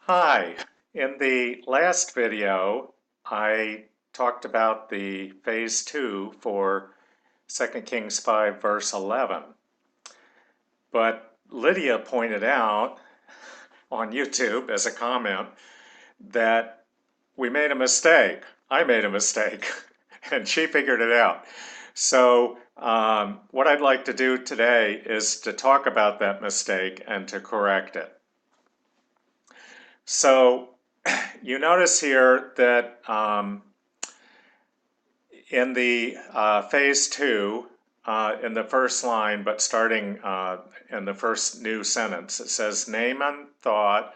Hi. In the last video, I talked about the phase 2 for 2 Kings 5 verse 11. But Lydia pointed out on YouTube as a comment that we made a mistake. I made a mistake and she figured it out. So what I'd like to do today is to talk about that mistake and to correct it. So you notice here that in the phase 2, in the first line, but starting in the first new sentence, it says, Naaman thought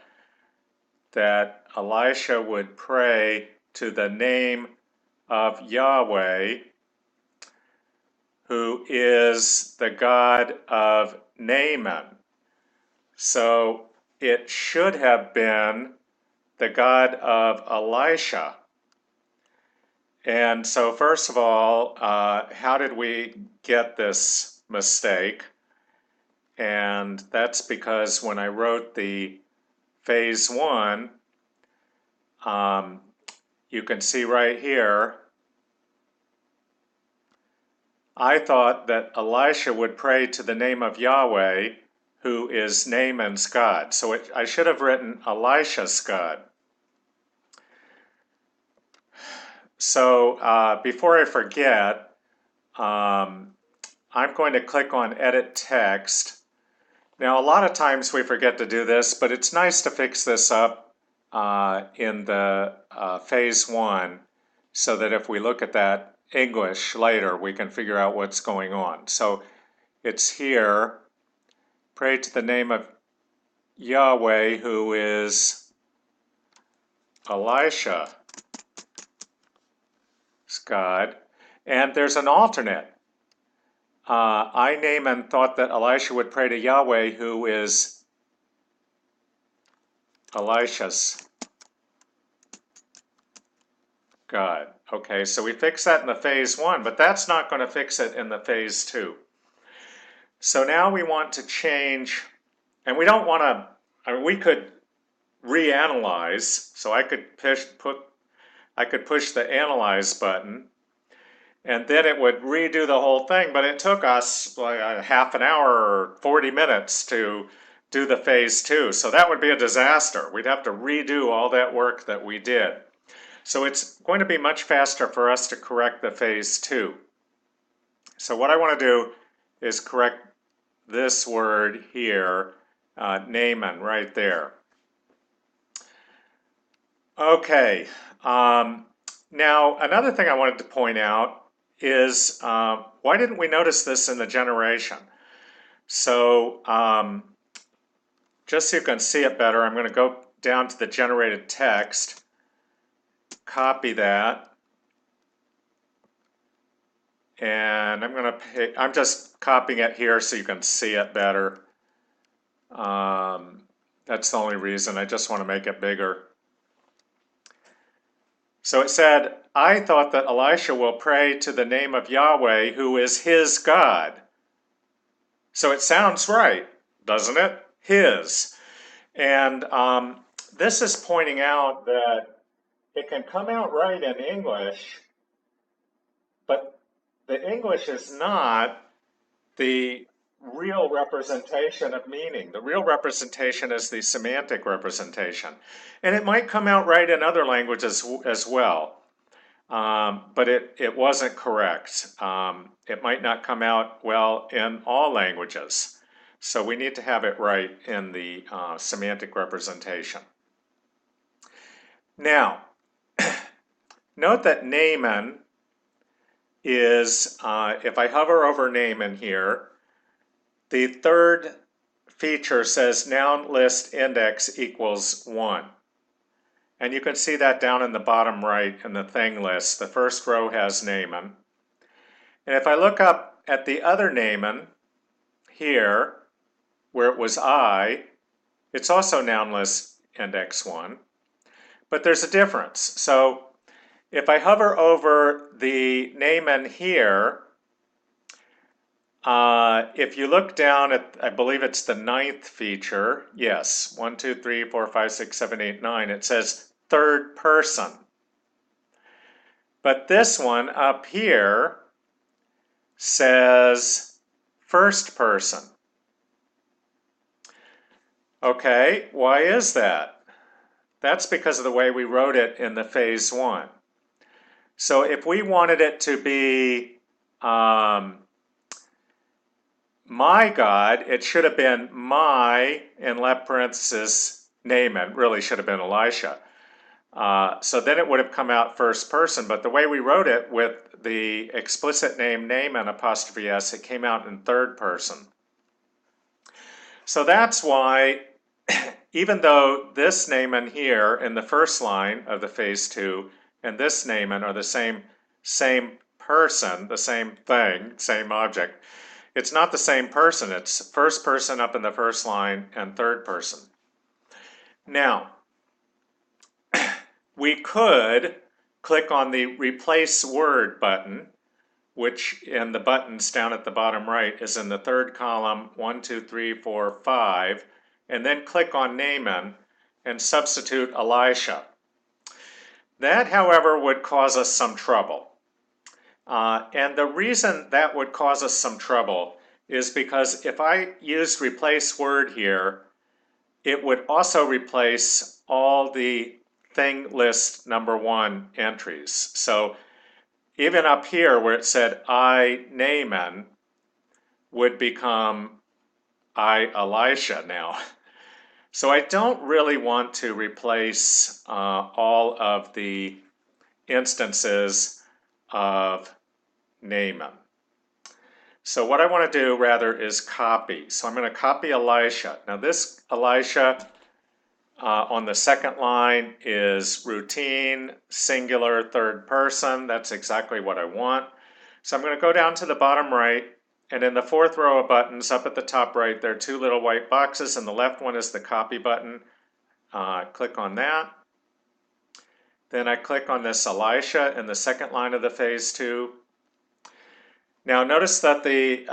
that Elisha would pray to the name of Yahweh, who is the God of Naaman. So it should have been the God of Elisha. And so first of all, how did we get this mistake? And that's because when I wrote the phase 1, you can see right here, I thought that Elisha would pray to the name of Yahweh, who is Naaman's God. So I should have written Elisha's God. So before I forget, I'm going to click on Edit Text. Now, a lot of times we forget to do this, but it's nice to fix this up in the phase 1 so that if we look at that English later, we can figure out what's going on. So it's here, pray to the name of Yahweh, who is Elisha's God, and there's an alternate. I, Naaman, thought that Elisha would pray to Yahweh, who is Elisha's God. Okay, so we fix that in the phase 1, but that's not going to fix it in the phase 2. So now we want to change, and we don't want to, I mean, we could reanalyze, so I could push the analyze button, and then it would redo the whole thing, but it took us like a half an hour or 40 minutes to do the phase 2, so that would be a disaster. We'd have to redo all that work that we did. So it's going to be much faster for us to correct the phase 2. So what I want to do is correct this word here, Naaman, right there. Okay, now another thing I wanted to point out is why didn't we notice this in the generation? So just so you can see it better, I'm going to go down to the generated text, copy that, and I'm just copying it here so you can see it better. That's the only reason. I just want to make it bigger. So it said, I thought that Elisha will pray to the name of Yahweh, who is his God. So it sounds right, doesn't it? His. And this is pointing out that it can come out right in English, but the English is not the real representation of meaning. The real representation is the semantic representation. And it might come out right in other languages as well, but it wasn't correct. It might not come out well in all languages. So we need to have it right in the semantic representation. Now, note that Naaman is, if I hover over Naaman here, the third feature says noun list index equals 1. And you can see that down in the bottom right in the thing list. The first row has Naaman. And if I look up at the other Naaman here, where it was I, it's also noun list index 1. But there's a difference. So if I hover over the Naaman here, If you look down at, I believe it's the 9th feature, yes, 1, 2, 3, 4, 5, 6, 7, 8, 9, it says third person. But this one up here says first person. Okay, why is that? That's because of the way we wrote it in the phase 1. So if we wanted it to be my God, it should have been my, in left parenthesis, Naaman, really should have been Elisha. So then it would have come out first person, but the way we wrote it with the explicit name Naaman apostrophe S, it came out in third person. So that's why, even though this Naaman here in the first line of the phase 2 and this Naaman are the same person, the same thing, same object, it's not the same person. It's first person up in the first line and third person. Now, we could click on the replace word button, which in the buttons down at the bottom right is in the third column, 1, 2, 3, 4, 5, and then click on Naaman and substitute Elisha. That, however, would cause us some trouble. And the reason that would cause us some trouble is because if I used replace word here, it would also replace all the thing list number 1 entries. So even up here where it said I Naaman would become I Elisha now. So I don't really want to replace all of the instances of Naaman. So what I want to do rather is copy. So I'm going to copy Elisha. Now this Elisha on the second line is routine, singular, third person. That's exactly what I want. So I'm going to go down to the bottom right, and in the fourth row of buttons up at the top right, there are 2 little white boxes, and the left one is the copy button. Click on that. Then I click on this Elisha in the second line of the phase 2. Now notice that the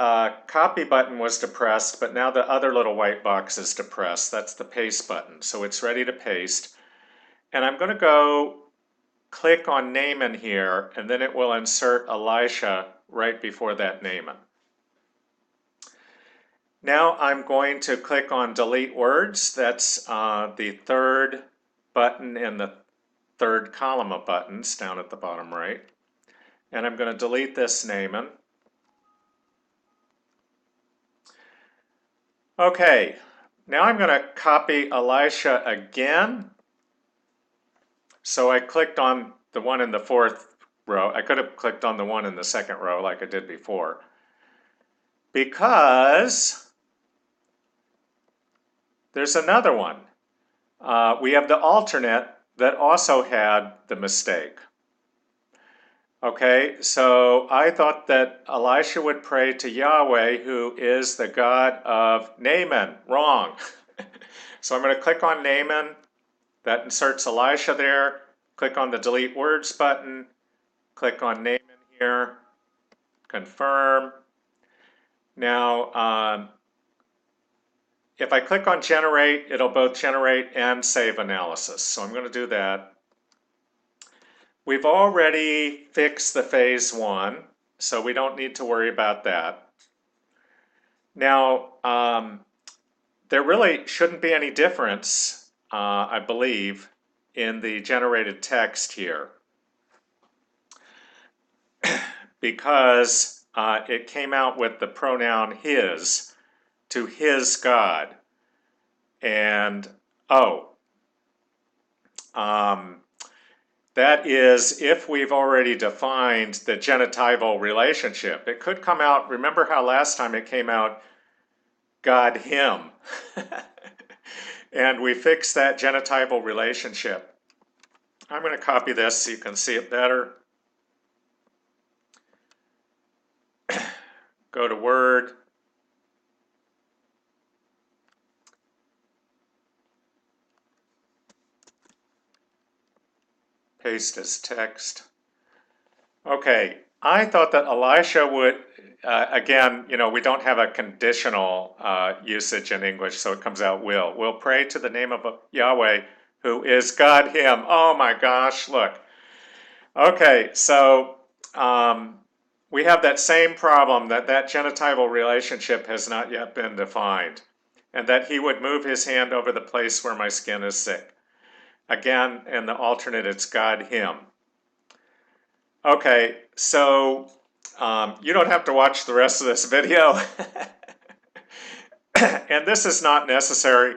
copy button was depressed, but now the other little white box is depressed. That's the paste button, so it's ready to paste. And I'm going to go click on Naaman here, and then it will insert Elisha right before that Naaman. Now I'm going to click on delete words. That's the third button in the third column of buttons down at the bottom right. And I'm going to delete this Naaman. Okay, now I'm going to copy Elisha again. So I clicked on the one in the fourth row. I could have clicked on the one in the second row like I did before, because there's another one. We have the alternate that also had the mistake. Okay, so I thought that Elisha would pray to Yahweh, who is the God of Naaman. Wrong. So I'm going to click on Naaman. That inserts Elisha there. Click on the delete words button. Click on Naaman here. Confirm. Now, if I click on generate, it'll both generate and save analysis. So I'm going to do that. We've already fixed the phase 1, so we don't need to worry about that. Now, there really shouldn't be any difference, I believe, in the generated text here, because it came out with the pronoun his to his God. And that is if we've already defined the genitival relationship. It could come out, remember how last time it came out God him. And we fixed that genitival relationship. I'm going to copy this so you can see it better. Go to Word. Paste as text. Okay, I thought that Elisha would, again, we don't have a conditional usage in English, so it comes out will. Will pray to the name of Yahweh, who is God, him. Oh my gosh, look. Okay, so we have that same problem that genitival relationship has not yet been defined, and that he would move his hand over the place where my skin is sick. Again, in the alternate, it's God, him. Okay, so you don't have to watch the rest of this video. And this is not necessary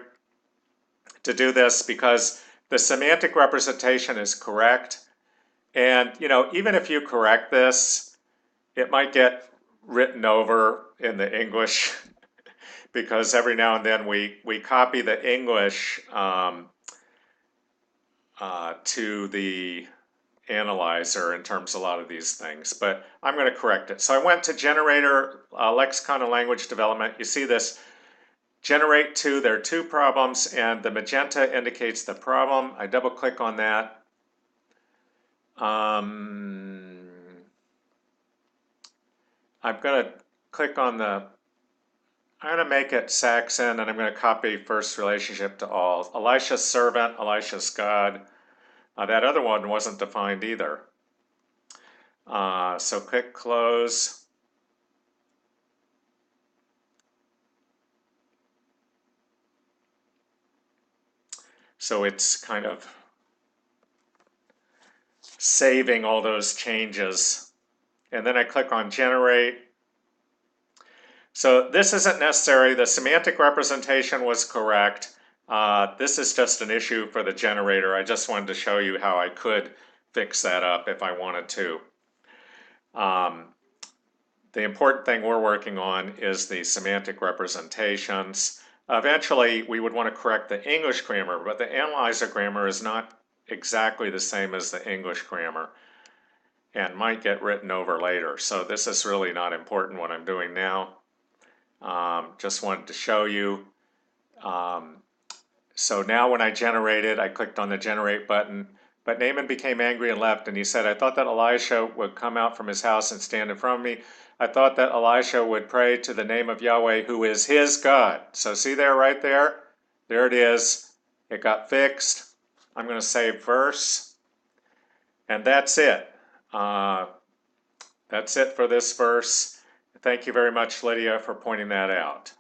to do this because the semantic representation is correct. And, even if you correct this, it might get written over in the English because every now and then we copy the English to the analyzer in terms of a lot of these things, but I'm going to correct it. So I went to generator, lexicon and language development. You see this generate to, there are two problems, and the magenta indicates the problem. I double click on that. I'm going to click on I'm going to make it Saxon, and I'm going to copy first relationship to all. Elisha's servant, Elisha's God. That other one wasn't defined either. So click close. So it's kind of saving all those changes. And then I click on generate. So this isn't necessary. The semantic representation was correct. This is just an issue for the generator. I just wanted to show you how I could fix that up if I wanted to. The important thing we're working on is the semantic representations. Eventually, we would want to correct the English grammar, but the analyzer grammar is not exactly the same as the English grammar and might get written over later. So this is really not important what I'm doing now. Just wanted to show you. So now when I generated, I clicked on the generate button, but Naaman became angry and left, and he said, I thought that Elisha would come out from his house and stand in front of me. I thought that Elisha would pray to the name of Yahweh, who is his God. So see there, right there? There it is. It got fixed. I'm going to save verse. And that's it. That's it for this verse. Thank you very much, Lydia, for pointing that out.